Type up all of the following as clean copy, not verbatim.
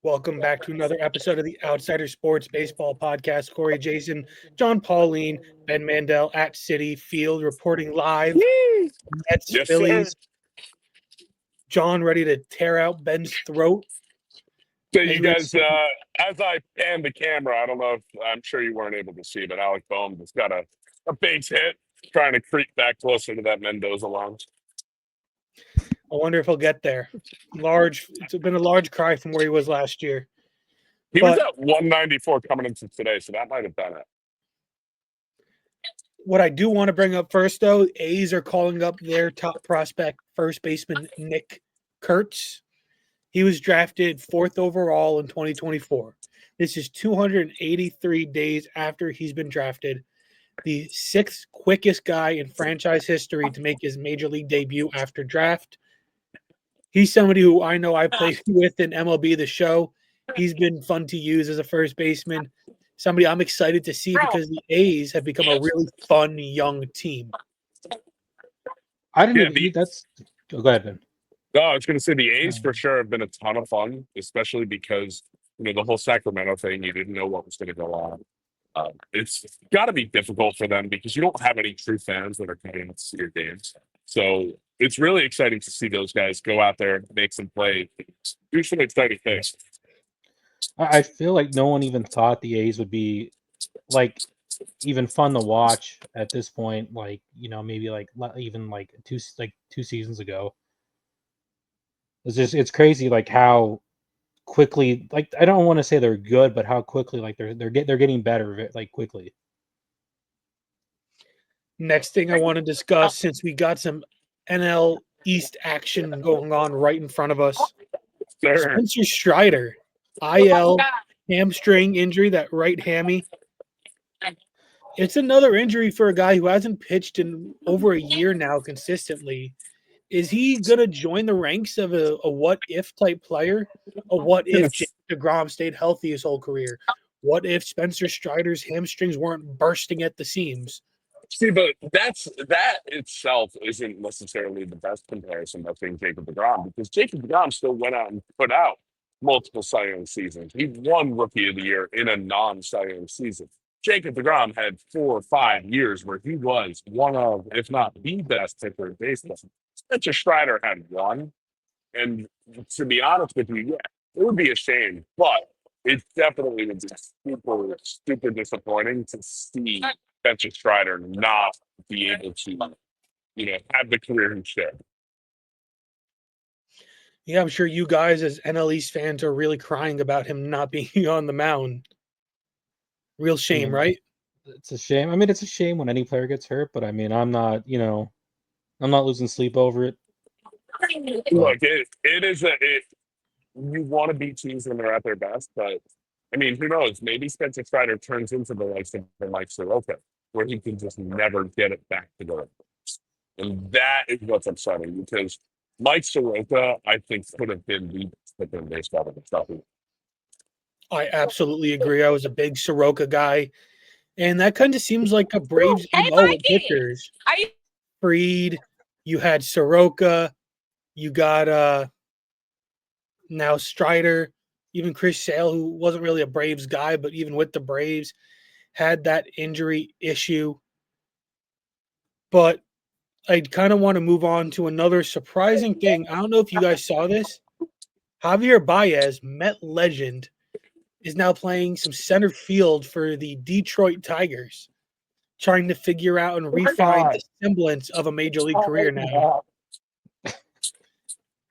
Welcome back to another episode of the Outsider Sports Baseball Podcast. Corey Jason, John Pauline, Ben Mandel at Citi Field reporting live. Woo! Mets, Yes, sir. Phillies. John ready to tear out Ben's throat. So As you we were guys, saying, as I pan the camera, I don't know if I'm sure you weren't able to see, but Alec Boehm has got a base hit, trying to creep back closer to that Mendoza line. I wonder if he'll get there. It's been a large cry from where he was last year. He was But at 194 coming into today, so that might have been it. what I do want to bring up first, though, A's are calling up their top prospect, first baseman Nick Kurtz. He was drafted 4th overall in 2024. This is 283 days after he's been drafted, the 6th quickest guy in franchise history to make his major league debut after draft. He's somebody who I know I played with in MLB The Show. He's been fun to use as a first baseman. Somebody I'm excited to see because the A's have become a really fun young team. I didn't Yeah, even. That's. Go ahead, Ben. No, I was going to say the A's for sure have been a ton of fun, especially because the whole Sacramento thing. You didn't know what was going to go on. It's got to be difficult for them because you don't have any true fans that are coming out to see your games. So it's really exciting to see those guys go out there, make some play, do some exciting things. I feel like no one even thought the A's would be like even fun to watch at this point. Like maybe like even like two seasons ago. It's crazy like how quickly, like I don't want to say they're good, but how quickly like they're getting better like quickly. Next thing I want to discuss, since we got some NL East action going on right in front of us, Sure. Spencer Strider, IL hamstring injury, that right hammy. It's another injury for a guy who hasn't pitched in over a year now consistently. Is he going to join the ranks of a what-if type player? A what if Jacob deGrom stayed healthy his whole career? What if Spencer Strider's hamstrings weren't bursting at the seams? See, but that itself isn't necessarily the best comparison between Jacob deGrom because Jacob deGrom still went out and put out multiple Cy Young seasons. He won Rookie of the Year in a non-Cy Young season. Jacob deGrom had 4 or 5 years where he was one of, if not the best pitcher in baseball. Spencer Strider had one, and to be honest with you, yeah, it would be a shame, but it definitely would be super disappointing to see Spencer Strider not be able to, have the career he should. Yeah, I'm sure you guys as NL East fans are really crying about him not being on the mound. Real shame, right? It's a shame. I mean, it's a shame when any player gets hurt, but I mean, I'm not losing sleep over it. Look, it is you want to beat teams when they're at their best, but I mean, who knows? Maybe Spencer Strider turns into the likes of Mike Soroka, where he can just never get it back to the and that is what's upsetting because Mike Soroka, I think, could have been the best pitcher in baseball with the I absolutely agree. I was a big Soroka guy, and that kind of seems like a Braves MO with pitchers. Fried, you had Soroka, you got now Strider, even Chris Sale, who wasn't really a Braves guy, but even with the Braves, had that injury issue. But I kind of want to move on to another surprising thing. I don't know if you guys saw this. Javier Baez, Met legend, is now playing some center field for the Detroit Tigers, trying to figure out and refine the semblance of a major league career now.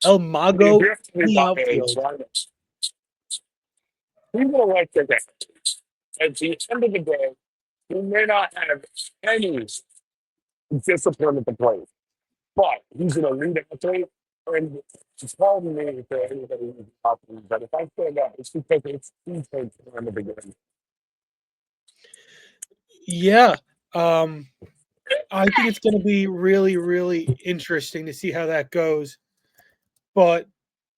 El Mago in the outfield. People like that. At the end of the day, he may not have any discipline at the plate, but he's an elite athlete. And it's hard to me for anybody who's talking, but if I say that, it's because it's he takes time to begin. Yeah. I think it's going to be really, really interesting to see how that goes. But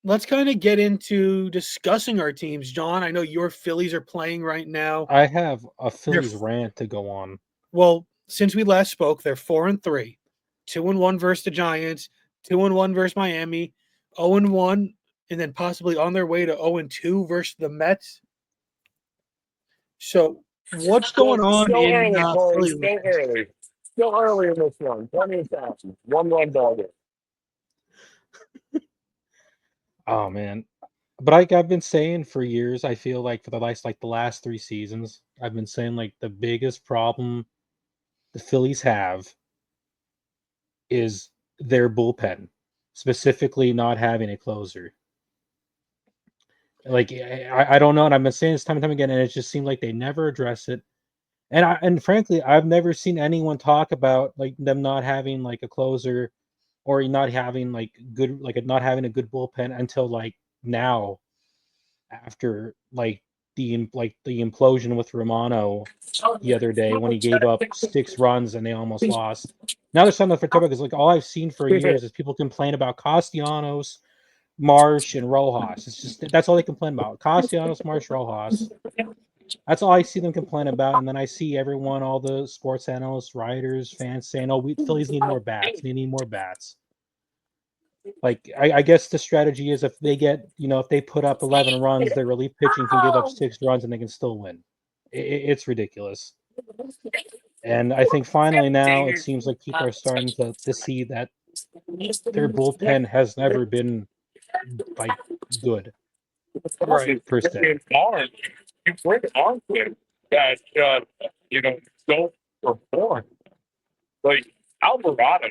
let's kind of get into discussing our teams. John, I know your Phillies are playing right now. I have a Phillies rant to go on. Well, since we last spoke, they're 4-3, 2-1 versus the Giants, 2-1 versus Miami, 0-1 and then possibly on their way to 0-2 versus the Mets. So what's going on Still in early, Corey. Philly? Still early. Still early in this one. Plenty of time. 1-1 ball game. Oh man. But like I've been saying for years, I feel like for the last 3 seasons, I've been saying like the biggest problem the Phillies have is their bullpen, specifically not having a closer. Like I don't know, and I've been saying this time and time again, and it just seemed like they never address it. And frankly, I've never seen anyone talk about like them not having like a closer or not having not having a good bullpen until like now, after the implosion with Romano the other day when he gave up 6 runs and they almost lost. Now there's something for talk about because like all I've seen for years is people complain about Castellanos, Marsh, and Rojas. It's just that's all they complain about. Castellanos, Marsh, Rojas. That's all I see them complain about. And then I see everyone, all the sports analysts, writers, fans saying, "Oh, Phillies need more bats. They need more bats." Like I guess the strategy is if they get if they put up 11 runs, their relief pitching can give up 6 runs and they can still win. It's ridiculous. And I think finally now it seems like people are starting to see that their bullpen has never been like good Right. per se. You bring arms in that don't perform. Like Alvarado,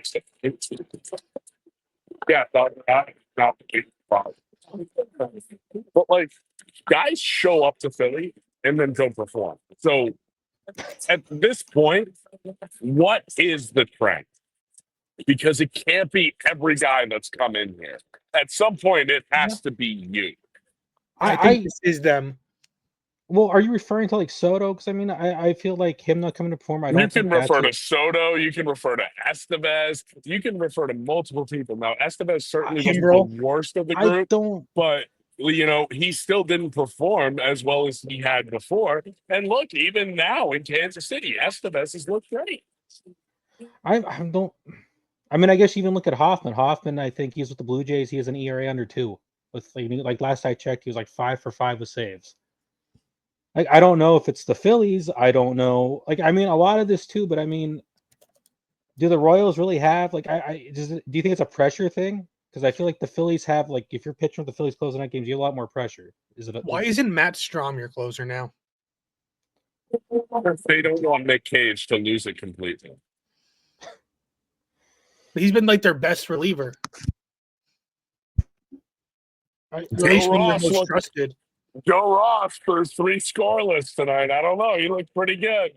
yeah, Alvarado is not the big problem. But like guys show up to Philly and then don't perform. So at this point, what is the trend? Because it can't be every guy that's come in here. At some point, it has to be you. I think this is them. Well, are you referring to like Soto? Because I mean, I feel like him not coming to perform. I You don't can think that's refer to Soto. You can refer to Estevez. You can refer to multiple people. Now, Estevez certainly wasn't Kimbrel. the worst of the I group, don't. but he still didn't perform as well as he had before. And look, even now in Kansas City, Estevez has looked great. I don't. I mean, I guess you even look at Hoffman. Hoffman, I think he's with the Blue Jays. He has an ERA under 2. With like last I checked, he was like 5 for 5 with saves. Like I don't know if it's the Phillies. I don't know. Like I mean, a lot of this too. But I mean, do the Royals really have like do you think it's a pressure thing? Because I feel like the Phillies have like if you're pitching with the Phillies closing out games, you have a lot more pressure. Why isn't Matt Strom your closer now? They don't want Nick Cage to lose it completely. He's been like their best reliever. Right? Or at Joe least one of their Ross most looked trusted. Joe Ross for 3 scoreless tonight. I don't know. He looked pretty good.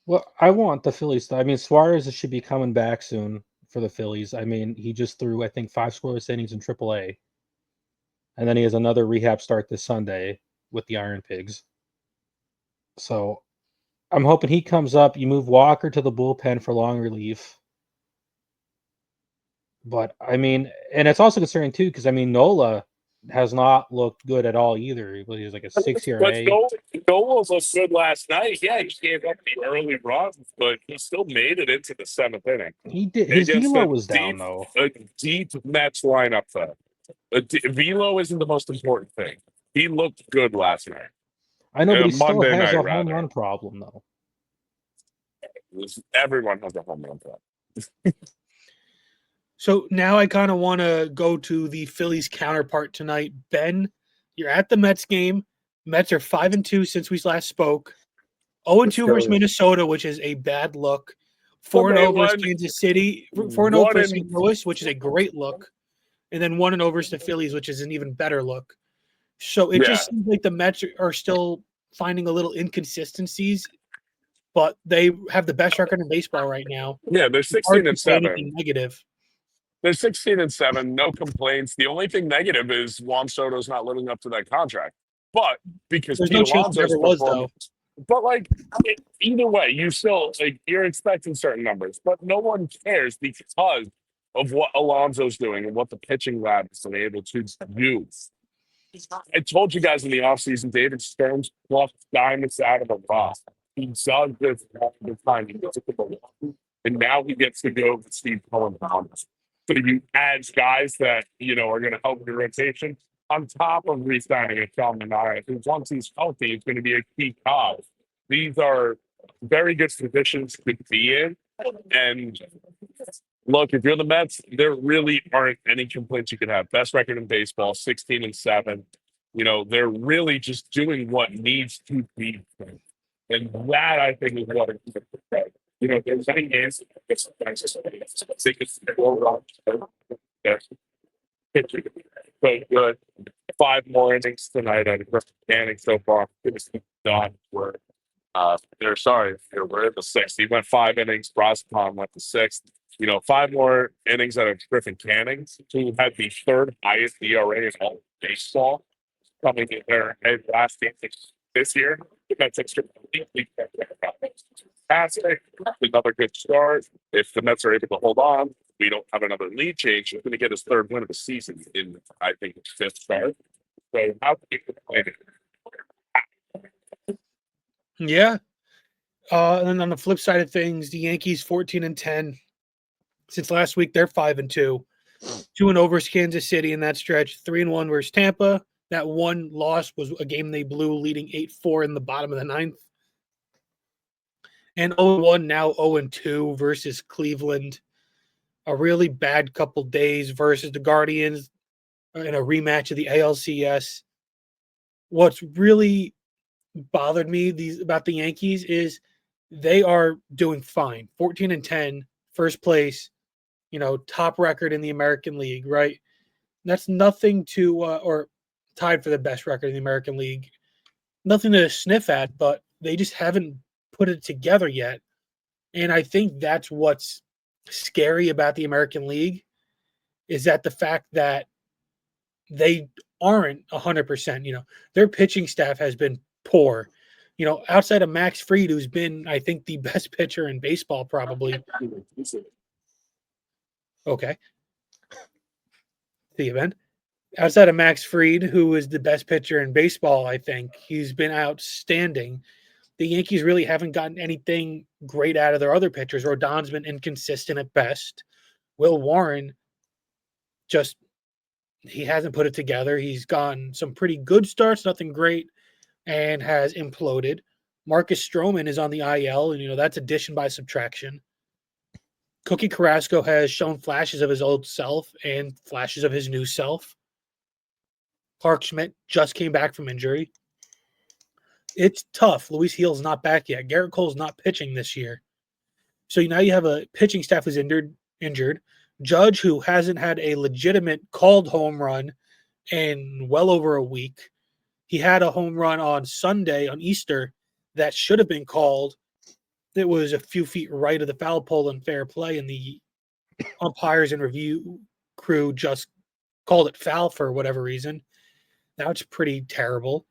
Well, I want the Phillies. I mean, Suarez should be coming back soon for the Phillies. I mean, he just threw I think 5 scoreless innings in AAA, and then he has another rehab start this Sunday with the Iron Pigs. So I'm hoping he comes up. You move Walker to the bullpen for long relief. But I mean, and it's also concerning too because I mean Nola has not looked good at all either. He was like a 6 But ERA. Noel looked good last night. Yeah, he gave up the early runs, but he still made it into the 7th inning. He did. His Against velo was down though. a deep Mets lineup, though. Velo isn't the most important thing. He looked good last night. I know, but he still Monday has night, a home rather. run problem though. Everyone has a home run problem. So now I kind of want to go to the Phillies counterpart tonight. Ben, you're at the Mets game. Mets are 5-2 since we last spoke. 0-2 versus Minnesota, which is a bad look. 4-0 versus Kansas City. 4-0 versus St. Louis, which is a great look. And then 1-0 versus the Phillies, which is an even better look. So it just seems like the Mets are still finding a little inconsistencies, but they have the best record in baseball right now. Yeah, they're 16-7. Negative. They're 16-7, no complaints. The only thing negative is Juan Soto's not living up to that contract. But because There's Pete no chance he Alonso's ever was, performing, but like either way, you're expecting certain numbers, but no one cares because of what Alonso's doing and what the pitching lab has been able to do. I told you guys in the offseason, David Stearns plucked diamonds out of the rough. He does this all the time. He gets it to the and now he gets to go with Steve Cohen. So you add guys that, are going to help your rotation on top of re-signing a Sean Manaea, who once he's healthy is going to be a key cog. These are very good positions to be in. And look, if you're the Mets, there really aren't any complaints you can have. Best record in baseball, 16-7. They're really just doing what needs to be done. And that, I think, is what it's. There's many games. They could score but good. 5 more innings tonight at Canning so far. It's done. We're we're in the 6th. He went 5 innings. Broscom went the 6th. 5 more innings out of Griffin Canning, who had the 3rd highest ERA in all of baseball, coming in their last game this year. That's completely fantastic. Another good start. If the Mets are able to hold on, we don't have another lead change. He's going to get his 3rd win of the season in, I think, his 5th start. So how can you complain? Yeah. And then on the flip side of things, the Yankees 14-10. Since last week, they're 5-2. 2-0 versus Kansas City in that stretch. 3-1 versus Tampa. That one loss was a game they blew, leading 8-4 in the bottom of the 9th. And 0-1 now 0-2 versus Cleveland. A really bad couple days versus the Guardians in a rematch of the ALCS. What's really bothered me about the Yankees is they are doing fine. 14-10, first place, top record in the American League, right? That's nothing to or tied for the best record in the American League. Nothing to sniff at, but they just haven't put it together yet. And I think that's what's scary about the American League, is that the fact that they aren't 100%. Their pitching staff has been poor. Outside of Max Fried, who's been, I think, the best pitcher in baseball, probably. Okay. See you, Ben. Outside of Max Fried, who is the best pitcher in baseball, I think, he's been outstanding. The Yankees really haven't gotten anything great out of their other pitchers. Rodon's been inconsistent at best. Will Warren he hasn't put it together. He's gotten some pretty good starts, nothing great, and has imploded. Marcus Stroman is on the IL, and that's addition by subtraction. Cookie Carrasco has shown flashes of his old self and flashes of his new self. Clark Schmidt just came back from injury. It's tough. Luis Gil's not back yet. Garrett Cole's not pitching this year. So now you have a pitching staff who's injured. Judge, who hasn't had a legitimate called home run in well over a week. He had a home run on Sunday, on Easter, that should have been called. It was a few feet right of the foul pole in fair play, and the umpires and review crew just called it foul for whatever reason. Now it's pretty terrible.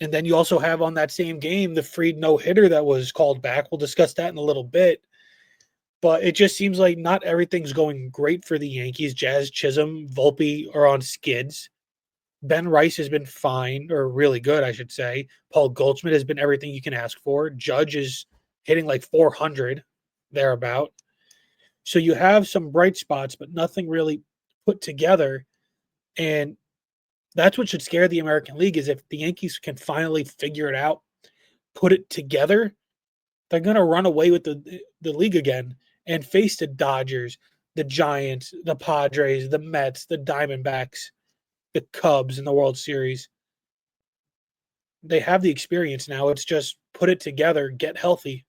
And then you also have on that same game the Fried no-hitter that was called back. We'll discuss that in a little bit. But it just seems like not everything's going great for the Yankees. Jazz Chisholm, Volpe are on skids. Ben Rice has been fine, or really good, I should say. Paul Goldschmidt has been everything you can ask for. Judge is hitting like 400, thereabout. So you have some bright spots, but nothing really put together. And that's what should scare the American League, is if the Yankees can finally figure it out, put it together, they're going to run away with the league again and face the Dodgers, the Giants, the Padres, the Mets, the Diamondbacks, the Cubs in the World Series. They have the experience now. It's just put it together, get healthy.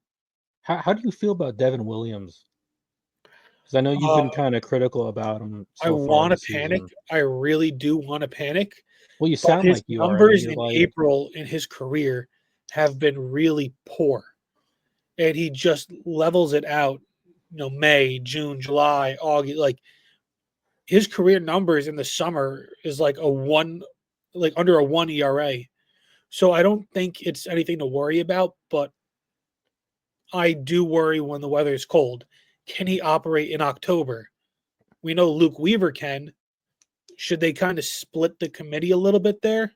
How do you feel about Devin Williams? Because I know you've been kind of critical about him I so far want this to panic. season. I really do want to panic. Well, you But sound his like you are. numbers You're in like, April in his career have been really poor. And he just levels it out, May, June, July, August. Like, his career numbers in the summer is like under a 1 ERA. So I don't think it's anything to worry about, but I do worry when the weather is cold. Can he operate in October? We know Luke Weaver can. Should they kind of split the committee a little bit there?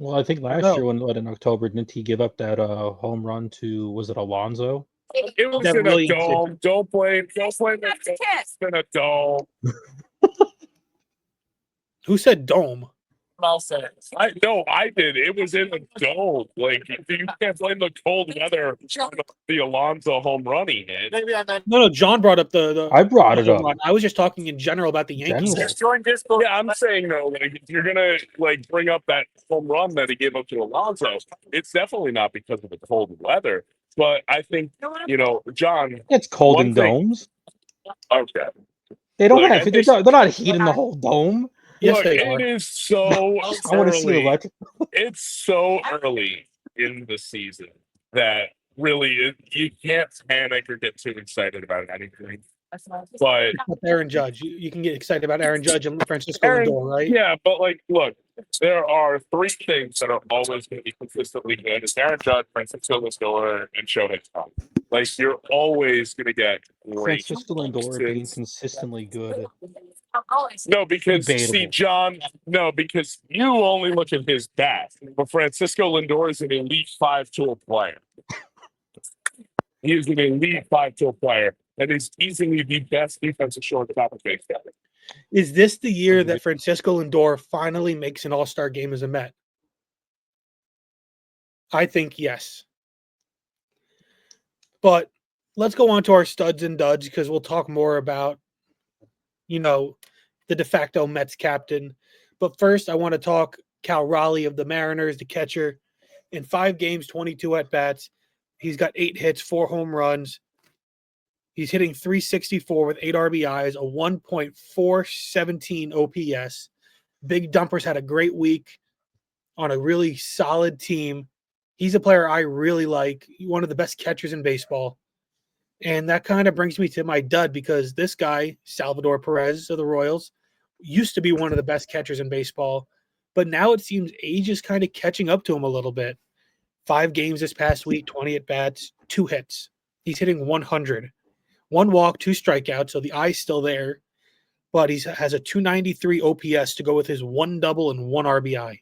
well, I think last year when in October, didn't he give up that home run to, was it Alonso? It was That in really a dome. Don't blame it's in a dome. Who said dome? I did. It was in a dome. Like you can't blame the cold weather on the Alonso home run he hit. No, John brought up the I brought it home up. run. I was just talking in general about the Yankees. General. Yeah, I'm saying though, like if you're gonna like bring up that home run that he gave up to Alonso, it's definitely not because of the cold weather. But I think John. It's cold One in thing- domes. Okay. They don't Look, have. I They're think- not heating the whole dome. Yes, Look, they it are. is so I want to see early. electric. It's so early in the season that really you can't panic or get too excited about anything. But But Aaron Judge, you can get excited about Aaron Judge and Francisco Aaron, Lindor, right? yeah, but like, look, there are three things that are always going to be consistently good: it's Aaron Judge, Francisco Lindor, and Shohei Ohtani. Like, you're always going to get great. Francisco Lindor being consistently good. No, because Debatable. see, John. No, because you only look at his bat, but Francisco Lindor is an elite 5-tool player. He is an elite 5-tool player that is easily the best defensive shortstop in baseball. Is this the year that Francisco Lindor finally makes an All-Star game as a Met? I think yes. But let's go on to our studs and duds because we'll talk more about, the de facto Mets captain. But first, I want to talk Cal Raleigh of the Mariners, the catcher. In 5 games, 22 at-bats. He's got 8 hits, 4 home runs. He's hitting .364 with 8 RBIs, a 1.417 OPS. Big Dumpers had a great week on a really solid team. He's a player I really like, one of the best catchers in baseball. And that kind of brings me to my dud because this guy, Salvador Perez of the Royals, used to be one of the best catchers in baseball. But now it seems age is kind of catching up to him a little bit. 5 games this past week, 20 at-bats, 2 hits. He's hitting 100. 1 walk, 2 strikeouts, so the eye's still there. But he has a 293 OPS to go with his 1 double and 1 RBI.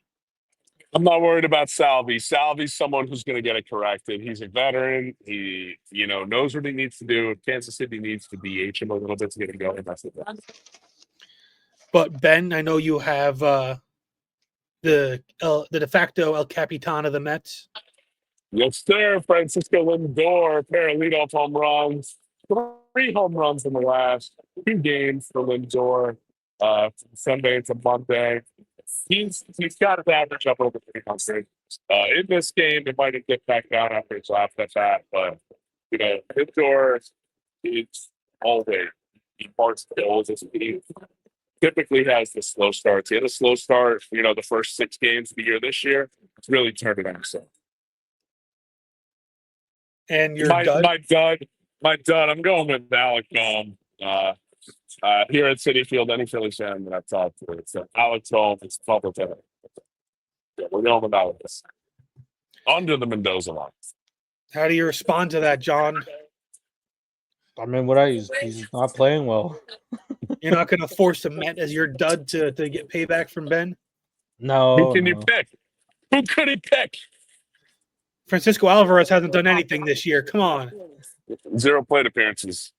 I'm not worried about Salvi. Salvi's someone who's going to get it corrected. He's a veteran. He, knows what he needs to do. If Kansas City needs to DH him a little bit to get him going, that's it. But Ben, I know you have the de facto El Capitan of the Mets. Yes, sir. Francisco Lindor, pair of leadoff home runs. 3 home runs in the last 2 games for Lindor. From Sunday to Monday. He's got his average up over 300. In this game, it might have dipped back down after his last at bat, but Lindor is always he parts kills his team. Typically has the slow starts. He had a slow start, the first 6 games of the year this year. It's really turned it on himself. And your My dud? dud. I'm going with Alec Bohm. Here at Citi Field, any Phillies fan that I've talked to, it's Alex Bohm. It's public. Yeah, we're going with Alex. Under the Mendoza line. How do you respond to that, John? I mean, he's not playing well. You're not going to force a Met as your dud to get payback from Ben? No. Who can you pick? Who could he pick? Francisco Alvarez hasn't done anything this year. Come on. 0 plate appearances.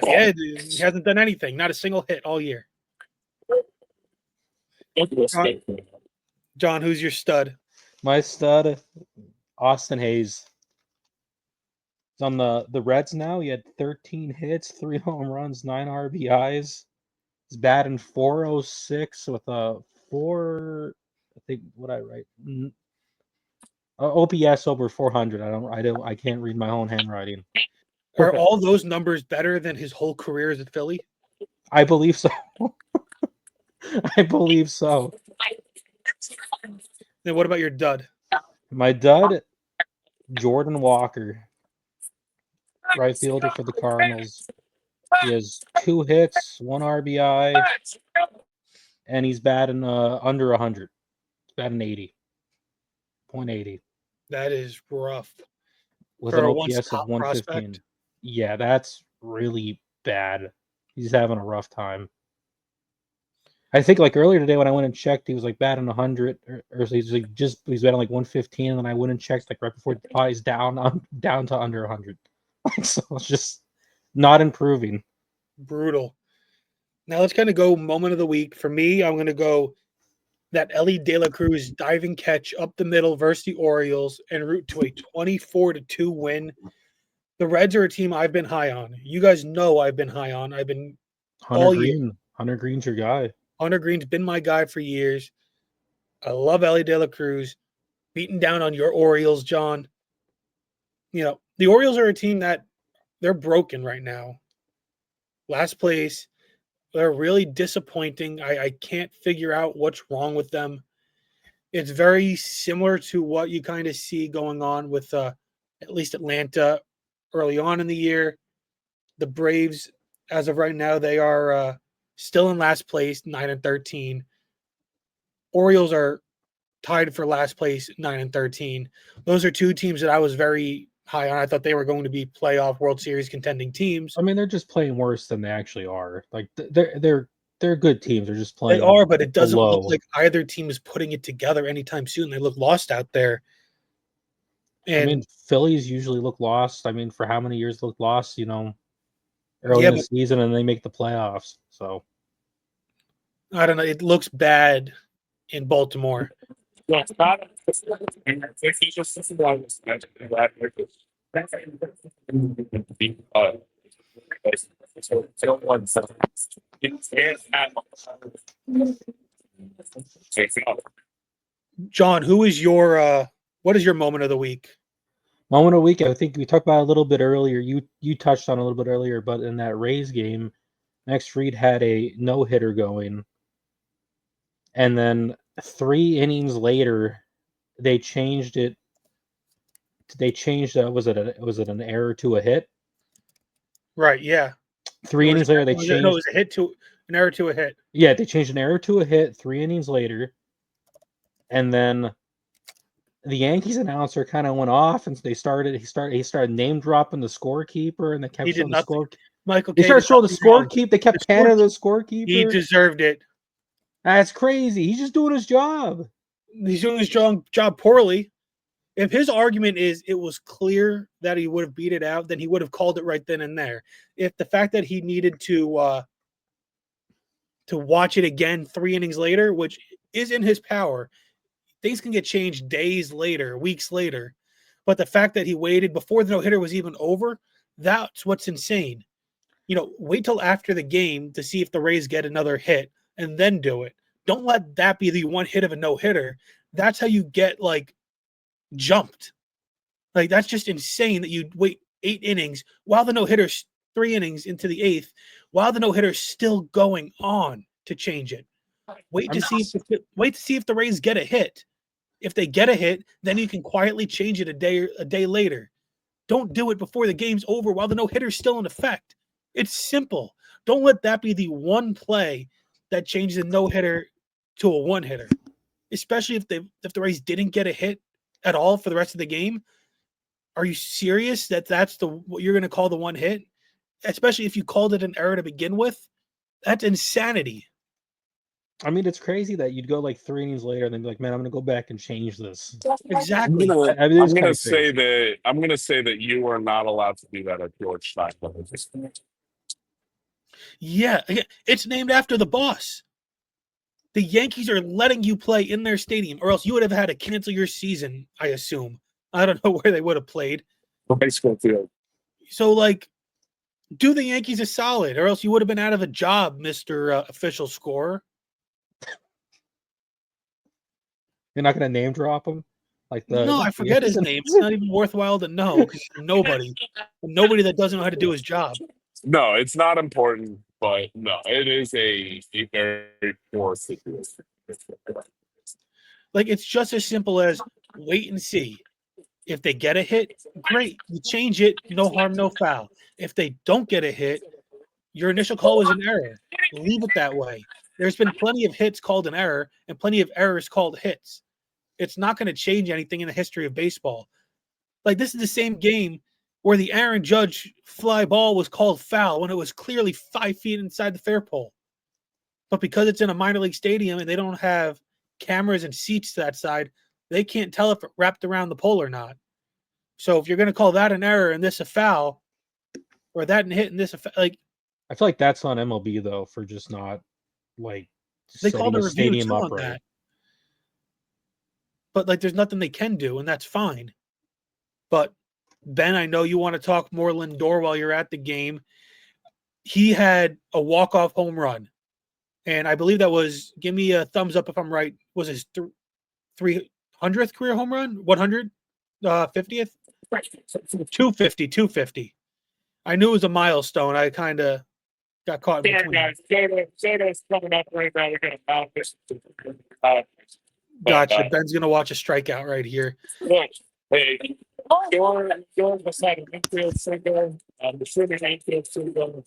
Yeah, he hasn't done anything. Not a single hit all year. John, who's your stud? My stud, Austin Hayes. He's on the Reds now. He had 13 hits, 3 home runs, 9 RBIs. He's batting .406 with a 4. I think what I write. OPS over 400. I can't read my own handwriting. Are all those numbers better than his whole career as a Philly? I believe so. I believe so. Then what about your dud? My dud, Jordan Walker, right fielder for the Cardinals. He has 2 hits, 1 RBI, and he's batting under 100. He's batting 80.80. That is rough. With For an a OPS once of top 115. prospect? Yeah, that's really bad. He's having a rough time. I think earlier today when I went and checked, he was batting 100, or he's batting 115, and then I went and checked right before he's down to under 100. So it's just not improving. Brutal. Now let's kind of go moment of the week. For me, I'm going to go that Ellie De La Cruz diving catch up the middle versus the Orioles en route to a 24-2 win. The Reds are a team I've been high on. You guys know I've been high on. I've been Hunter all year. Green. Hunter Green's your guy. Hunter Green's been my guy for years. I love Ellie De La Cruz. Beating down on your Orioles, John. You know, the Orioles are a team that they're broken right now. Last place. They're really disappointing. I can't figure out what's wrong with them. It's very similar to what you kind of see going on with at least Atlanta early on in the year. The Braves, as of right now, they are still in last place, 9-13. Orioles are tied for last place, 9-13. Those are two teams that I was very high on. I thought they were going to be playoff World Series contending teams. I mean, they're just playing worse than they actually are. Like they're good teams. They're just They playing are, but it doesn't look below. like either team is putting it together anytime soon. They look lost out there. I mean, And Phillies usually look lost. I mean, for how many years look lost? Early yeah, in the but season, and they make the playoffs. So I don't know. It looks bad in Baltimore. Yeah, it's not. If he just doesn't want to spend that, so I don't want to. It can't have. John, who is your what is your moment of the week? moment of the week, I think we talked about it a little bit earlier. You touched on it a little bit earlier, but in that Rays game, Max Fried had a no-hitter going, and then 3 innings later, they changed it. They changed was it an error to a hit? Right, yeah. 3 innings later, they It changed. was a hit to an error to a hit. Yeah, they changed an error to a hit 3 innings later, and then the Yankees announcer kind of went off, and he started name dropping the scorekeeper, and they kept He did showing the nothing. score. Michael They K started did showing the nothing wrong. scorekeeper. They kept The panning the He scorekeeper. deserved it. That's crazy. He's just doing his job. He's doing his job poorly. If his argument is it was clear that he would have beat it out, then he would have called it right then and there. If the fact that he needed to watch it again 3 innings later, which is in his power, things can get changed days later, weeks later. But the fact that he waited before the no-hitter was even over, that's what's insane. Wait till after the game to see if the Rays get another hit and then do it. Don't let that be the one hit of a no-hitter. That's how you get jumped. That's just insane that you wait 8 innings while the no-hitter's 3 innings into the eighth, while the no-hitter's still going on to change it. Wait to see if the Rays get a hit. If they get a hit, then you can quietly change it a day later. Don't do it before the game's over while the no-hitter's still in effect. It's simple. Don't let that be the one play that changes a no-hitter to a one-hitter. Especially if the Rays didn't get a hit at all for the rest of the game. Are you serious that's what you're going to call the one hit? Especially if you called it an error to begin with? That's insanity. I mean, it's crazy that you'd go 3 innings later and then be like, "Man, I'm going to go back and change this." Exactly. I'm gonna say that you are not allowed to do that at George Steinbrenner. Yeah, it's named after the boss. The Yankees are letting you play in their stadium, or else you would have had to cancel your season, I assume. I don't know where they would have played. High school field. So, do the Yankees a solid, or else you would have been out of a job, Mr. Official Scorer. You're not going to name drop him? No, I forget his name. It's not even worthwhile to know because nobody that doesn't know how to do his job. No, it's not important, but no, it is a very poor situation. It's just as simple as wait and see. If they get a hit, great. You change it, no harm, no foul. If they don't get a hit, your initial call was an error. Leave it that way. There's been plenty of hits called an error and plenty of errors called hits. It's not going to change anything in the history of baseball. This is the same game where the Aaron Judge fly ball was called foul when it was clearly 5 feet inside the fair pole. But because it's in a minor league stadium and they don't have cameras and seats to that side, they can't tell if it wrapped around the pole or not. So if you're going to call that an error and this a foul, or that and hitting this effect. Like I feel like that's on MLB though for just not like they setting called a the review stadium too up on right. that, but like there's nothing they can do, and that's fine. But Ben, I know you want to talk more Lindor while you're at the game. He had a walk-off home run, and I believe that was, give me a thumbs up if I'm right, was his 300th career home run? 150th? 250. I knew it was a milestone. I kind of got caught in between. Guys, Soto's coming up right now. We're going to mount this. Gotcha. Ben's going to watch a strikeout right here. Look, hey, Doran beside an infield single, the shooting infield single,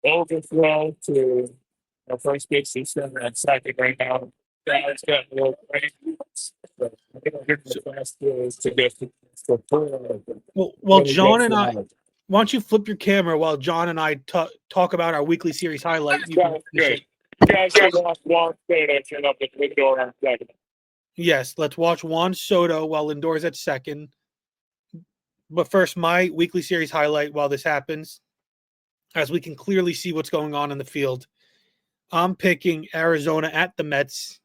overthrow to the first base system and second right now. Guys got a little crazy. Well, John and I, why don't you flip your camera while John and I talk about our weekly series highlight? You can finish it. Guys, watch Juan Soto turn up the Lindor on second. Yes, let's watch Juan Soto while Lindor's at second. But first, my weekly series highlight while this happens, as we can clearly see what's going on in the field. I'm picking Arizona at the Mets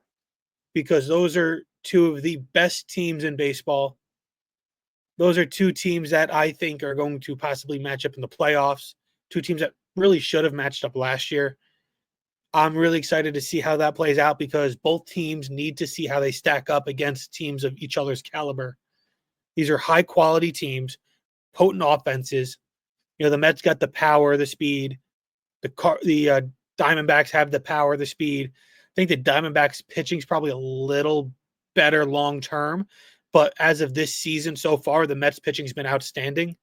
because those are two of the best teams in baseball. Those are two teams that I think are going to possibly match up in the playoffs. Two teams that really should have matched up last year. I'm really excited to see how that plays out because both teams need to see how they stack up against teams of each other's caliber. These are high-quality teams, potent offenses. You know, the Mets got the power, the speed. The Diamondbacks have the power, the speed. I think the Diamondbacks pitching is probably a little better long-term, but as of this season so far, the Mets pitching has been outstanding.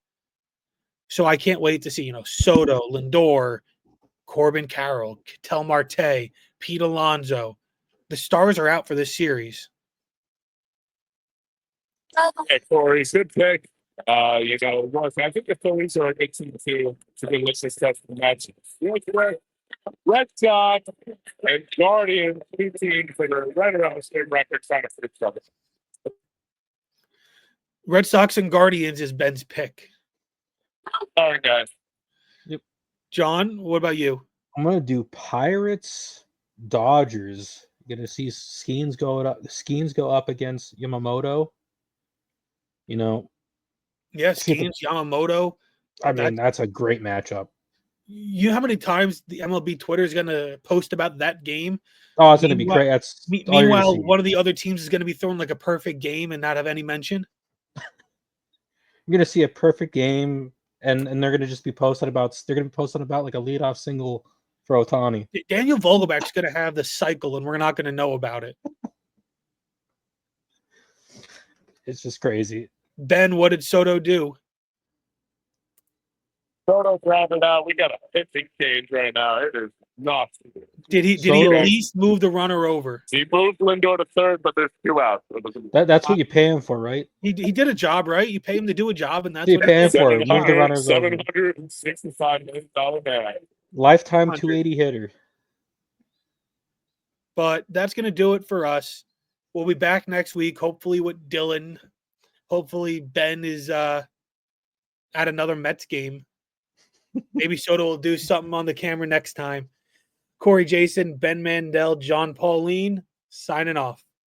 So I can't wait to see, Soto, Lindor, Corbin Carroll, Ketel Marte, Pete Alonso. The stars are out for this series. Okay, Corey, good pick. I think the Phillies are 18-2. It's a good list of stuff for the match. Red Sox and Guardians, two teams that are right around the same record, trying to fix trouble. Red Sox and Guardians is Ben's pick. All right, guys. Yep. John, what about you? I'm gonna do Pirates, Dodgers. You're gonna see Skeens go up against Yamamoto. Yeah, Skeens, Yamamoto. I mean, that's a great matchup. You know how many times the MLB Twitter is going to post about that game? Oh, it's going to be great. That's meanwhile, one of the other teams is going to be throwing like a perfect game and not have any mention. You're going to see a perfect game, and they're going to just be posted about. They're going to be posted about like a leadoff single for Ohtani. Daniel Vogelback's going to have the cycle, and we're not going to know about it. It's just crazy. Ben, what did Soto do? Soto grabbing out. We got a pitching change right now. It is nuts. Did he at least move the runner over? He moved Lindor to third, but there's two outs. That's what you pay him for, right? He did a job, right? You pay him to do a job, and that's what you pay him for. Move the runners over. $765 million man. Lifetime 280 hitter. But that's going to do it for us. We'll be back next week, hopefully with Dylan. Hopefully Ben is at another Mets game. Maybe Soto will do something on the camera next time. Corey Jason, Ben Mandel, John Pauline, signing off.